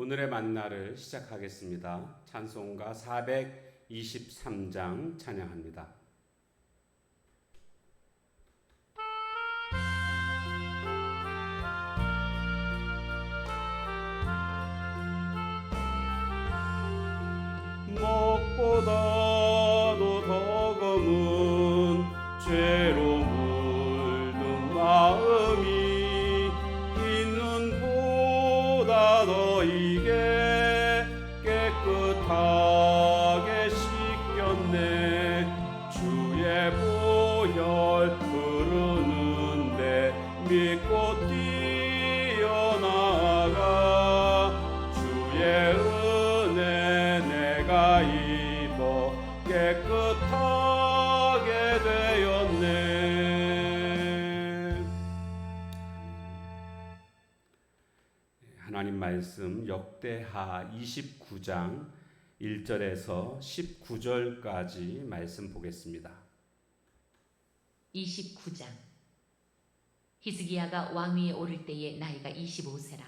오늘의 만나를 시작하겠습니다. 찬송가 423장 찬양합니다. 무엇보다도 더 검은 죄로 물든 마음이 흰 눈보다 더 이게 깨끗하게 씻겼네. 주의 보혈 흐르는데 믿고 뛰어나가 주의 은혜 내가 입어 깨끗하게 되었네. 하나님 말씀 역대하 29장 1절에서 19절까지 말씀 보겠습니다. 29장. 히스기야가 왕위에 오를 때에 나이가 25세라.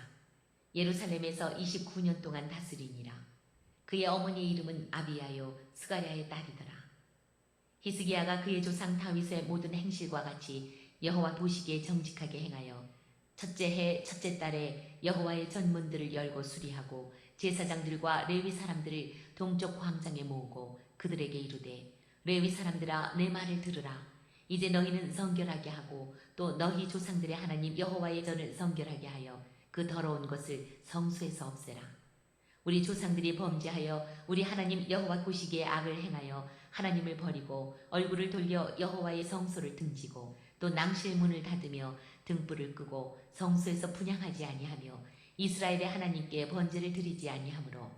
예루살렘에서 29년 동안 다스리니라. 그의 어머니의 이름은 아비야요 스가랴의 딸이더라. 히스기야가 그의 조상 다윗의 모든 행실과 같이 여호와 보시기에 정직하게 행하여 첫째 해 첫째 달에 여호와의 전문들을 열고 수리하고 제사장들과 레위 사람들을 동쪽 광장에 모으고 그들에게 이르되, 레위 사람들아 내 말을 들으라. 이제 너희는 성결하게 하고 또 너희 조상들의 하나님 여호와의 전을 성결하게 하여 그 더러운 것을 성소에서 없애라. 우리 조상들이 범죄하여 우리 하나님 여호와 보시기에 악을 행하여 하나님을 버리고 얼굴을 돌려 여호와의 성소를 등지고 또 낭실문을 닫으며 등불을 끄고 성소에서 분향하지 아니하며 이스라엘의 하나님께 번제를 드리지 아니하므로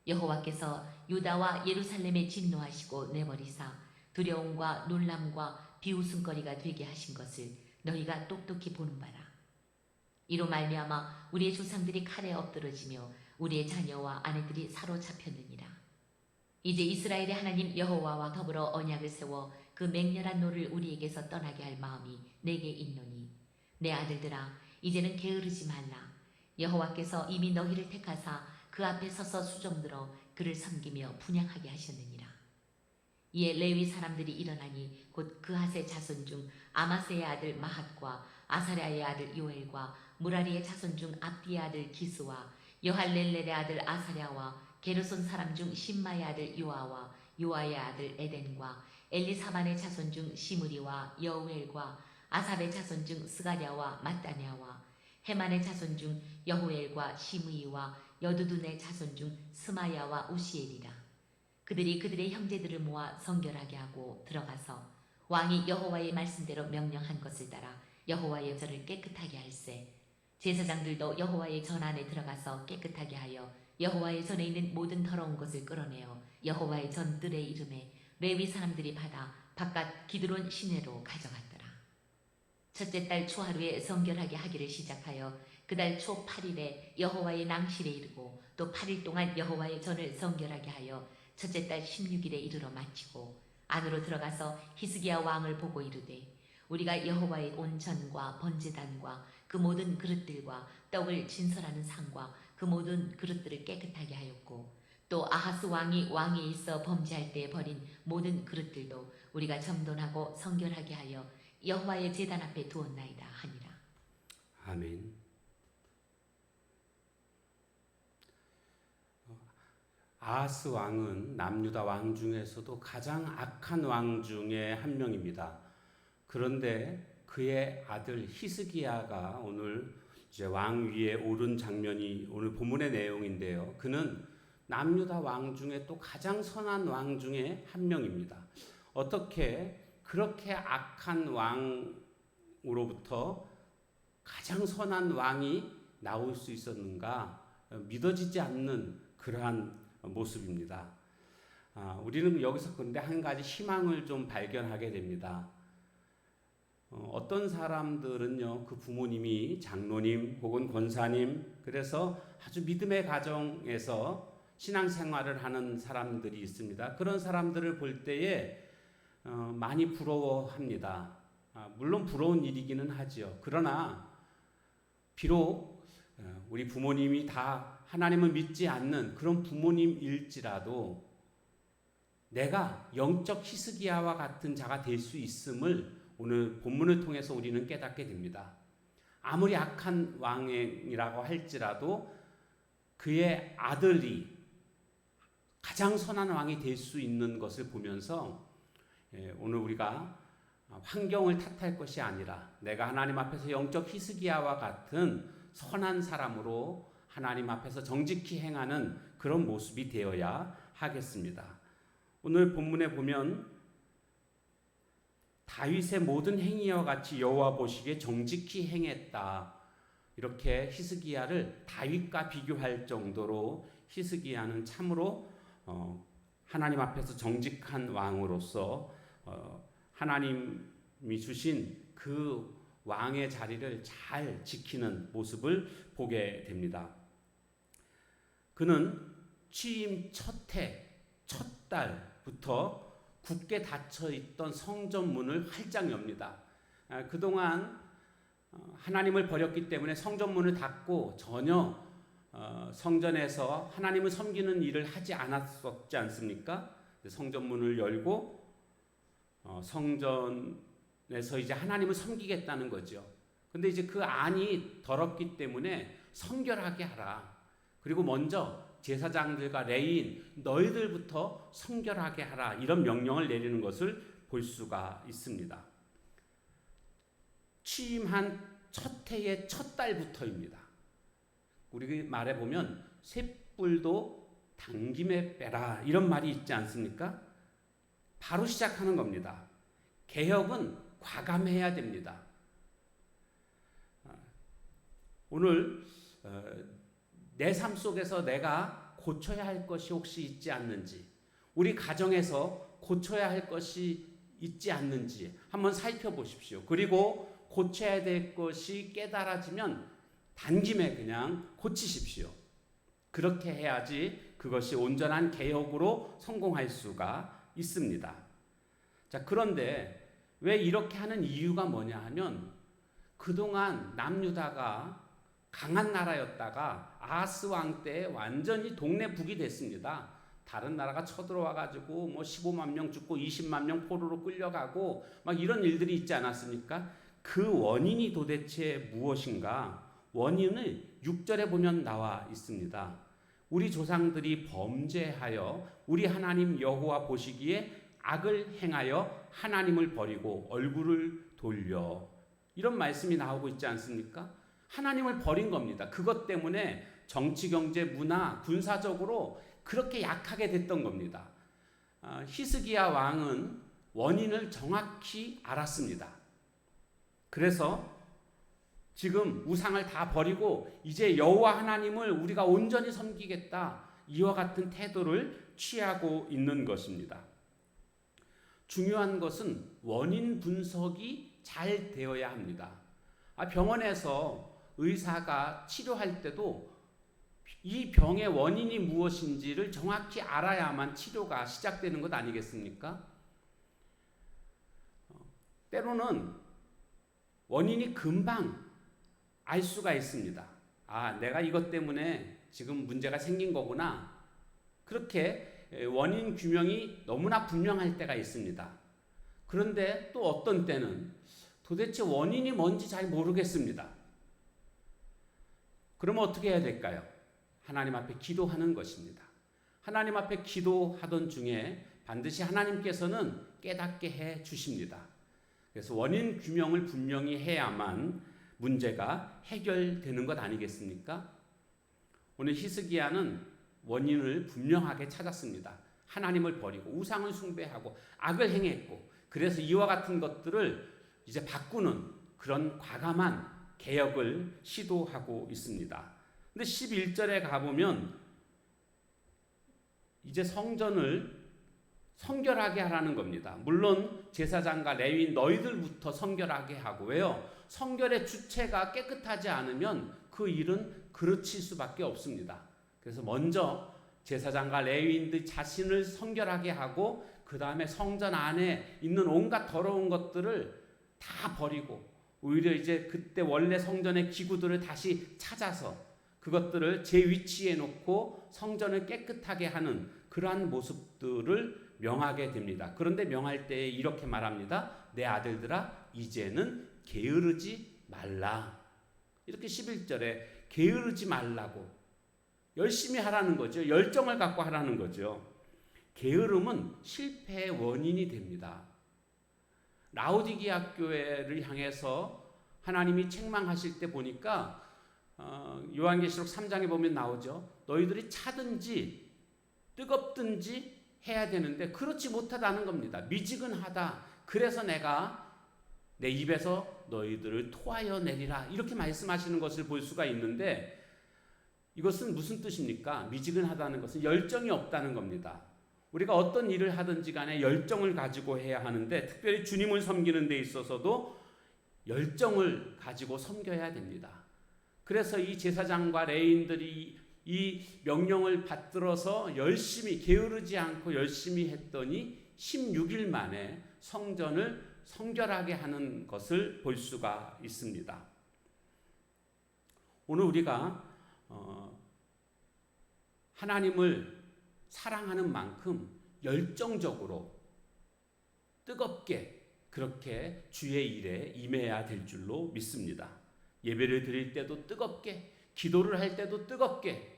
여호와께서 유다와 예루살렘에 진노하시고 내버리사 두려움과 놀람과 비웃음거리가 되게 하신 것을 너희가 똑똑히 보는 바라. 이로 말미암아 우리의 조상들이 칼에 엎드러지며 우리의 자녀와 아내들이 사로잡혔느니라. 이제 이스라엘의 하나님 여호와와 더불어 언약을 세워 그 맹렬한 노를 우리에게서 떠나게 할 마음이 내게 있노니, 내 아들들아 이제는 게으르지 말라. 여호와께서 이미 너희를 택하사 그 앞에 서서 수종들어 그를 섬기며 분향하게 하셨느니라. 이에 레위 사람들이 일어나니 곧 그핫의 자손 중 아마세의 아들 마핫과 아사랴의 아들 요엘과 무라리의 자손 중 압디의 아들 기스와 여할렐렐의 아들 아사랴와 게르손 사람 중 심마의 아들 요아와 요아의 아들 에덴과 엘리사반의 자손 중 시므리와 여우엘과 아삽의 자손 중 스가랴와 mat다냐와 헤만의 자손 중 여호엘과 시므이와 여두둔의 자손 중 스마야와 우시엘이라. 그들이 그들의 형제들을 모아 성결하게 하고 들어가서 왕이 여호와의 말씀대로 명령한 것을 따라 여호와의 전을 깨끗하게 할세. 제사장들도 여호와의 전 안에 들어가서 깨끗하게 하여 여호와의 전에 있는 모든 더러운 것을 끌어내어 여호와의 전 뜰의 이름에 레위 사람들이 받아 바깥 기드론 시내로 가져갔더라. 첫째 달 초하루에 성결하게 하기를 시작하여 그달 초 8일에 여호와의 낭실에 이르고 또 8일 동안 여호와의 전을 성결하게 하여 첫째 달 16일에 이르러 마치고 안으로 들어가서 히스기야 왕을 보고 이르되, 우리가 여호와의 온 전과 번제단과 그 모든 그릇들과 떡을 진설하는 상과 그 모든 그릇들을 깨끗하게 하였고 또 아하스 왕이 왕위에 있어 범죄할 때 버린 모든 그릇들도 우리가 점돈하고 성결하게 하여 여호와의 제단 앞에 두었나이다 하니라. 아멘. 아하스 왕은 남유다 왕 중에서도 가장 악한 왕 중에 한 명입니다. 그런데 그의 아들 히스기야가 오늘 이제 왕 위에 오른 장면이 오늘 본문의 내용인데요. 그는 남유다 왕 중에 또 가장 선한 왕 중에 한 명입니다. 어떻게 그렇게 악한 왕으로부터 가장 선한 왕이 나올 수 있었는가 믿어지지 않는 그러한 모습입니다. 우리는 여기서 그런데 한 가지 희망을 좀 발견하게 됩니다. 어떤 사람들은요, 그 부모님이 장로님 혹은 권사님, 그래서 아주 믿음의 가정에서 신앙생활을 하는 사람들이 있습니다. 그런 사람들을 볼 때에 많이 부러워합니다. 물론 부러운 일이기는 하죠. 그러나 비록 우리 부모님이 다 하나님을 믿지 않는 그런 부모님일지라도 내가 영적 히스기야와 같은 자가 될 수 있음을 오늘 본문을 통해서 우리는 깨닫게 됩니다. 아무리 악한 왕이라고 할지라도 그의 아들이 가장 선한 왕이 될 수 있는 것을 보면서 오늘 우리가 환경을 탓할 것이 아니라 내가 하나님 앞에서 영적 히스기야와 같은 선한 사람으로 하나님 앞에서 정직히 행하는 그런 모습이 되어야 하겠습니다. 오늘 본문에 보면 다윗의 모든 행위와 같이 여호와 보시기에 정직히 행했다. 이렇게 히스기야를 다윗과 비교할 정도로 히스기야는 참으로 하나님 앞에서 정직한 왕으로서 하나님이 주신 그 왕의 자리를 잘 지키는 모습을 보게 됩니다. 그는 취임 첫 해, 첫 달부터 굳게 닫혀 있던 성전문을 활짝 엽니다. 그동안 하나님을 버렸기 때문에 성전문을 닫고 전혀 성전에서 하나님을 섬기는 일을 하지 않았었지 않습니까? 성전문을 열고 성전에서 이제 하나님을 섬기겠다는 거죠. 근데 이제 그 안이 더럽기 때문에 성결하게 하라. 그리고 먼저 제사장들과 레위인 너희들부터 성결하게 하라. 이런 명령을 내리는 것을 볼 수가 있습니다. 취임한 첫 해의 첫 달부터입니다. 우리 말에 보면 쇳불도 당김에 빼라 이런 말이 있지 않습니까? 바로 시작하는 겁니다. 개혁은 과감해야 됩니다. 오늘 내 삶 속에서 내가 고쳐야 할 것이 혹시 있지 않는지, 우리 가정에서 고쳐야 할 것이 있지 않는지 한번 살펴보십시오. 그리고 고쳐야 될 것이 깨달아지면 단김에 그냥 고치십시오. 그렇게 해야지 그것이 온전한 개혁으로 성공할 수가 있습니다. 자, 그런데 왜 이렇게 하는 이유가 뭐냐 하면 그동안 남유다가 강한 나라였다가 아하스 왕 때 완전히 동네북이 됐습니다. 다른 나라가 쳐들어와 가지고 뭐 15만 명 죽고 20만 명 포로로 끌려가고 막 이런 일들이 있지 않았습니까? 그 원인이 도대체 무엇인가? 원인을 6절에 보면 나와 있습니다. 우리 조상들이 범죄하여 우리 하나님 여호와 보시기에 악을 행하여 하나님을 버리고 얼굴을 돌려, 이런 말씀이 나오고 있지 않습니까? 하나님을 버린 겁니다. 그것 때문에 정치, 경제, 문화, 군사적으로 그렇게 약하게 됐던 겁니다. 히스기야 왕은 원인을 정확히 알았습니다. 그래서 지금 우상을 다 버리고 이제 여호와 하나님을 우리가 온전히 섬기겠다, 이와 같은 태도를 취하고 있는 것입니다. 중요한 것은 원인 분석이 잘 되어야 합니다. 병원에서 의사가 치료할 때도 이 병의 원인이 무엇인지를 정확히 알아야만 치료가 시작되는 것 아니겠습니까? 때로는 원인이 금방 알 수가 있습니다. 내가 이것 때문에 지금 문제가 생긴 거구나. 그렇게 원인 규명이 너무나 분명할 때가 있습니다. 그런데 또 어떤 때는 도대체 원인이 뭔지 잘 모르겠습니다. 그러면 어떻게 해야 될까요? 하나님 앞에 기도하는 것입니다. 하나님 앞에 기도하던 중에 반드시 하나님께서는 깨닫게 해 주십니다. 그래서 원인 규명을 분명히 해야만 문제가 해결되는 것 아니겠습니까? 오늘 히스기야는 원인을 분명하게 찾았습니다. 하나님을 버리고 우상을 숭배하고 악을 행했고, 그래서 이와 같은 것들을 이제 바꾸는 그런 과감한 개혁을 시도하고 있습니다. 근데 11절에 가보면 이제 성전을 성결하게 하라는 겁니다. 물론 제사장과 레위인 너희들부터 성결하게 하고, 왜요? 성결의 주체가 깨끗하지 않으면 그 일은 그르칠 수밖에 없습니다. 그래서 먼저 제사장과 레위인들 자신을 성결하게 하고 그 다음에 성전 안에 있는 온갖 더러운 것들을 다 버리고 오히려 이제 그때 원래 성전의 기구들을 다시 찾아서 그것들을 제 위치에 놓고 성전을 깨끗하게 하는 그러한 모습들을 명하게 됩니다. 그런데 명할 때 이렇게 말합니다. 내 아들들아 이제는 게으르지 말라. 이렇게 11절에 게으르지 말라고 열심히 하라는 거죠. 열정을 갖고 하라는 거죠. 게으름은 실패의 원인이 됩니다. 라오디게아 교회를 향해서 하나님이 책망하실 때 보니까 요한계시록 3장에 보면 나오죠. 너희들이 차든지 뜨겁든지 해야 되는데 그렇지 못하다는 겁니다. 미지근하다. 그래서 내가 내 입에서 너희들을 토하여 내리라. 이렇게 말씀하시는 것을 볼 수가 있는데 이것은 무슨 뜻입니까? 미지근하다는 것은 열정이 없다는 겁니다. 우리가 어떤 일을 하든지 간에 열정을 가지고 해야 하는데 특별히 주님을 섬기는 데 있어서도 열정을 가지고 섬겨야 됩니다. 그래서 이 제사장과 레위인들이 이 명령을 받들어서 열심히 게으르지 않고 열심히 했더니 16일 만에 성전을 성결하게 하는 것을 볼 수가 있습니다. 오늘 우리가 하나님을 사랑하는 만큼 열정적으로 뜨겁게 그렇게 주의 일에 임해야 될 줄로 믿습니다. 예배를 드릴 때도 뜨겁게, 기도를 할 때도 뜨겁게,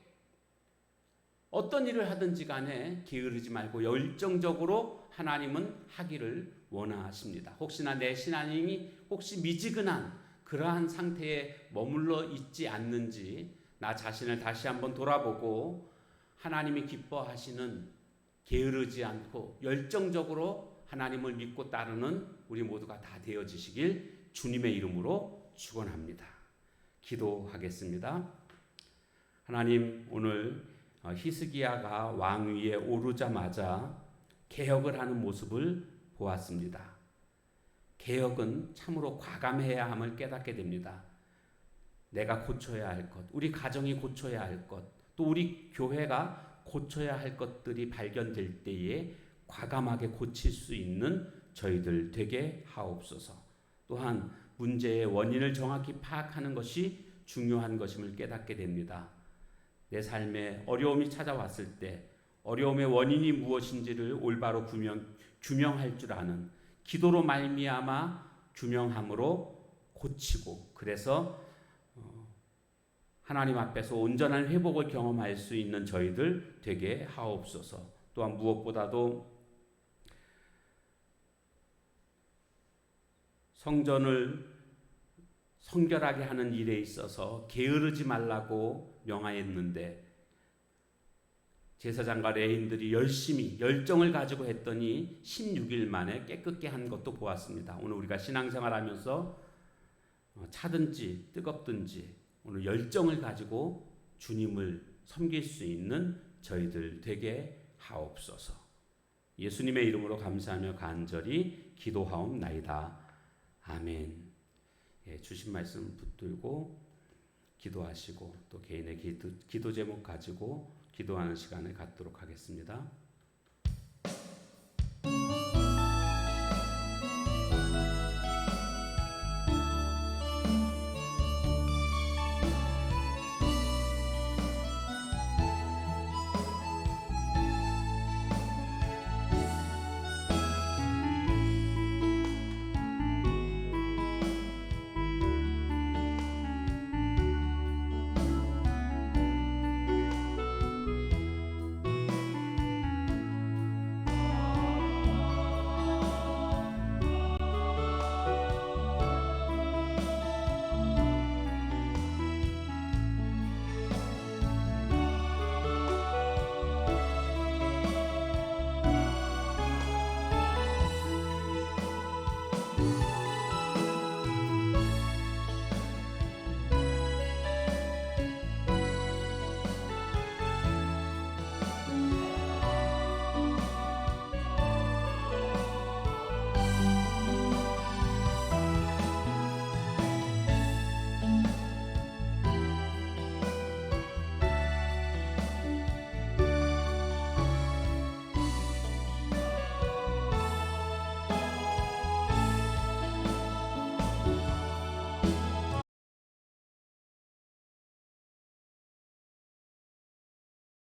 어떤 일을 하든지 간에 게으르지 말고 열정적으로 하나님은 하기를 원하십니다. 혹시나 내 신앙이 혹시 미지근한 그러한 상태에 머물러 있지 않는지 나 자신을 다시 한번 돌아보고 하나님이 기뻐하시는 게으르지 않고 열정적으로 하나님을 믿고 따르는 우리 모두가 다 되어지시길 주님의 이름으로 축원합니다. 기도하겠습니다. 하나님, 오늘 히스기야가 왕위에 오르자마자 개혁을 하는 모습을 보았습니다. 개혁은 참으로 과감해야 함을 깨닫게 됩니다. 내가 고쳐야 할 것, 우리 가정이 고쳐야 할 것, 또 우리 교회가 고쳐야 할 것들이 발견될 때에 과감하게 고칠 수 있는 저희들 되게 하옵소서. 또한 문제의 원인을 정확히 파악하는 것이 중요한 것임을 깨닫게 됩니다. 내 삶에 어려움이 찾아왔을 때 어려움의 원인이 무엇인지를 올바로 규명할 줄 아는 기도로 말미암아 규명함으로 고치고 그래서 하나님 앞에서 온전한 회복을 경험할 수 있는 저희들 되게 하옵소서. 또한 무엇보다도 성전을 성결하게 하는 일에 있어서 게으르지 말라고 명하였는데 제사장과 레위인들이 열심히 열정을 가지고 했더니 16일 만에 깨끗게 한 것도 보았습니다. 오늘 우리가 신앙생활하면서 차든지 뜨겁든지 오늘 열정을 가지고 주님을 섬길 수 있는 저희들 되게 하옵소서. 예수님의 이름으로 감사하며 간절히 기도하옵나이다. 아멘. 주신 말씀 붙들고 기도하시고 또 개인의 기도 제목 가지고 기도하는 시간을 갖도록 하겠습니다.